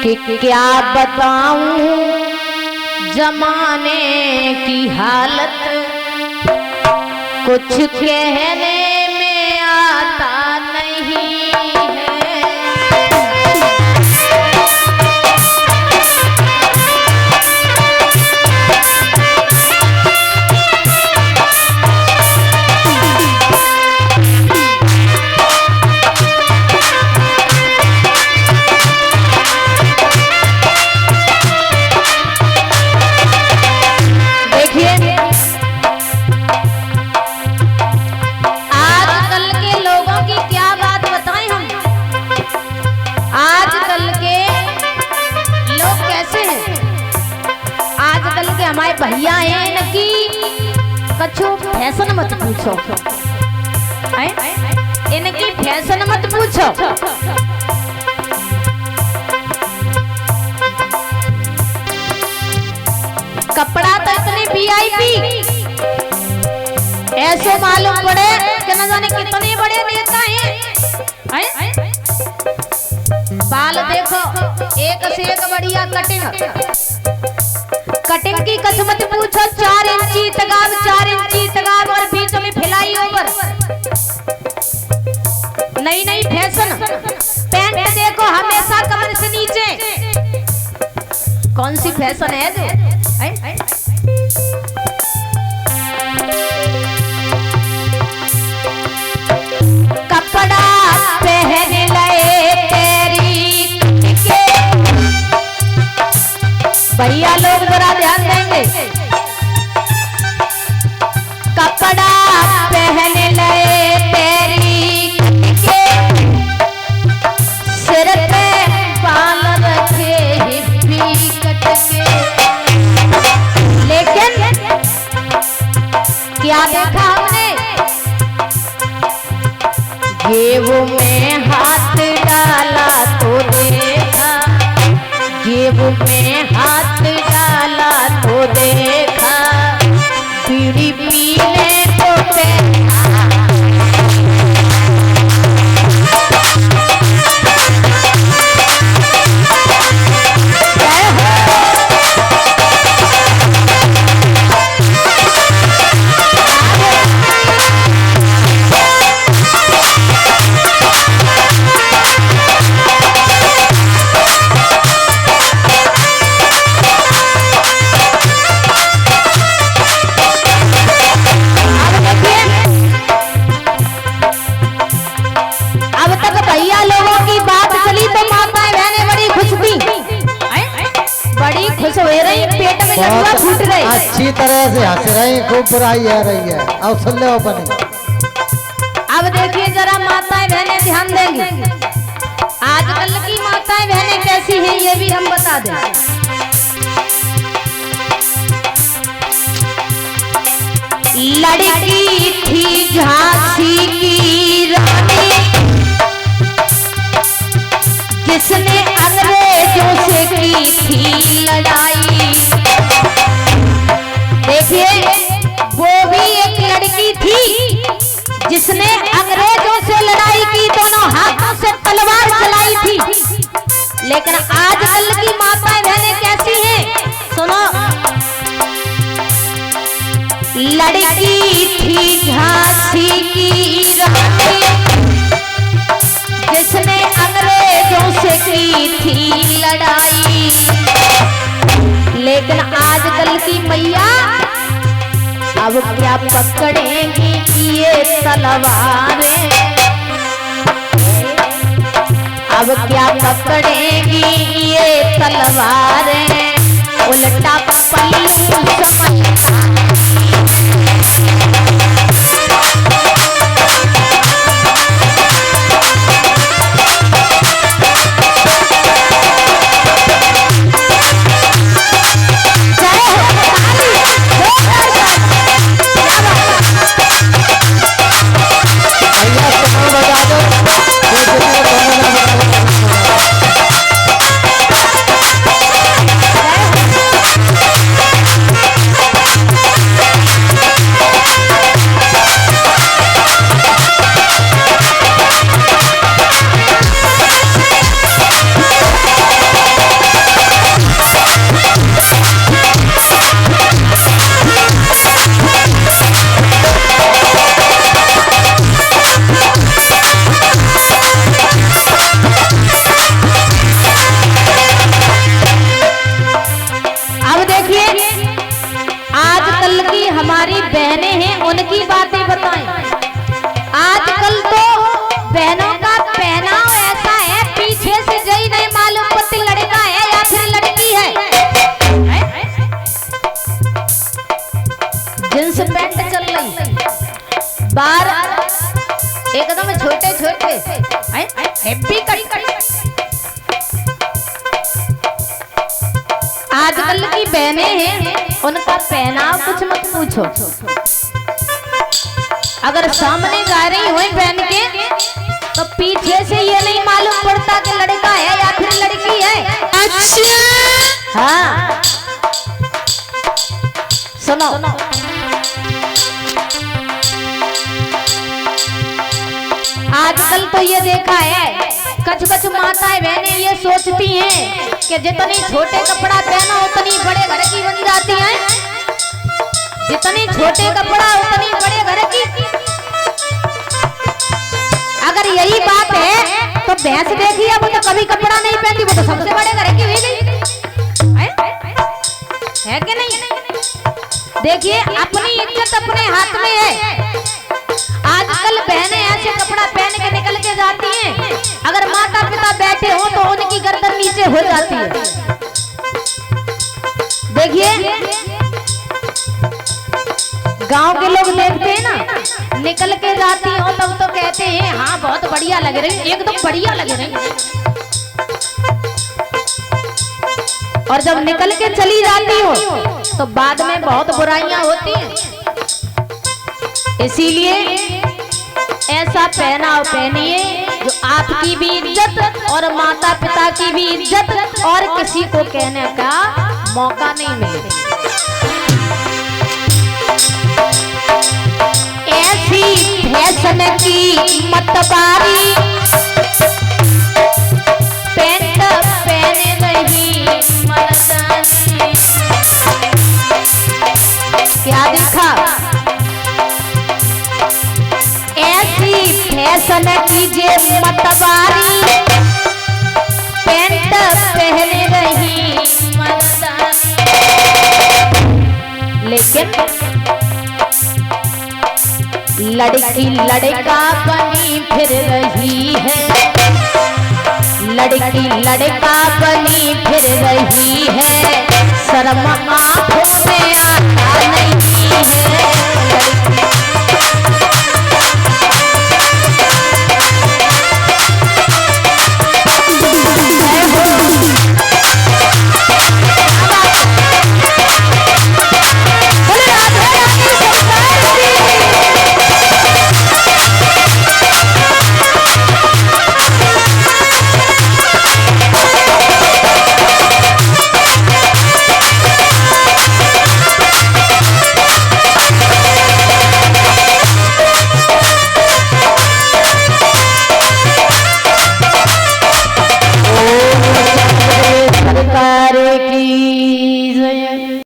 कि क्या बताऊं जमाने की हालत, कुछ कहने में आता नहीं है। हमारे भैया हैं न कि कछु फैशन मत पूछो, इनकी फैशन मत पूछो। कपड़ा तो इतने वीआईपी, ऐसे मालूम पड़े कि न जाने कितने बड़े नेता हैं। बाल देखो एक से एक बढ़िया कटिंग, कटिंग की कसमत पूछो। 4 इंची तगाब, 4 इंची तगाब और बीच में फिलाई ओवर, नई नई फैशन। पैंट देखो हमेशा कमर से नीचे, कौन सी फैशन है जो कपड़ा पहन ले तेरी के। भैया लोग जरा ध्यान देंगे, कपड़ा पहन ले तेरी के, सिर पे बाल रखे हिप्पी कट के। लेकिन क्या देखा हमने, जेब में हाथ डाला तो देखा, जेब में हाथ डाला तो देखा, बीड़ी पीने को बैठा। अच्छी तरह से हंस रही, खूब बुराई आ रही है। अब सुन लो अपने। अब देखिए जरा माताएं बहनें ध्यान देंगी, आजकल की माताएं बहनें कैसी हैं ये भी हम बता दें। लड़की थी झांसी की रानी, जिसने अंग्रेजों से की थी लड़ाई। देखिए वो भी एक लड़की थी जिसने अंग्रेजों से लड़ाई की, दोनों हाथों से तलवार चलाई थी। लेकिन आजकल की माताएं बहनें कैसी हैं सुनो। लड़की थी झांसी की रानी, जिसने अंग्रेजों से की थी लड़ाई। लेकिन आजकल की मैया अब क्या पकड़ेंगी ये तलवारें, अब क्या पकड़ेंगी ये तलवारें, उल्टा पल्लू समझता। Happy cut. आजकल की बहनें हैं, उनका पहनाव कुछ मत पूछो। अगर सामने जा रही हो पहन के तो पीछे से ये नहीं मालूम पड़ता कि लड़का है या फिर लड़की है। अच्छा हाँ सुनो, आजकल तो ये देखा है कछ माताएं बहनें ये सोचती हैं कि जितनी छोटे कपड़ा पहनो उतनी बड़े घर की बन जाती हैं, जितनी छोटे कपड़ा उतनी बड़े घर की। अगर यही बात है तो भैंस देखिए, वो तो कभी कपड़ा नहीं पहनती, वो तो सबसे बड़े घर की हुई गई है कि नहीं। देखिए अपनी इज्जत अपने हाथ में है। आजकल बहनें ऐसे कपड़ा पहन के निकल के जाती हैं, अगर माता पिता बैठे हो तो उनकी गर्दन नीचे हो जाती है। देखिए गांव के लोग देखते हैं ना, निकल के जाती हो तब तो कहते हैं हाँ बहुत बढ़िया लग रही, एकदम बढ़िया लग रही। और जब निकल के चली जाती हो तो बाद में बहुत बुराइयां होती हैं। इसीलिए ऐसा पहनाव पहनिए जो आपकी भी इज्जत और माता पिता की भी इज्जत और किसी को कहने का मौका नहीं मिले। ऐसी फैशन की मतबारी पैंट पहने रही मर्दानी। क्या देखा, ऐसी फैशन कीजिए मतबारी पैंट पहने रही मर्दानी। लेकिन लड़की लड़का बनी फिर रही है, लड़की लड़का बनी फिर रही है, शर्म आंखों में आता नहीं है।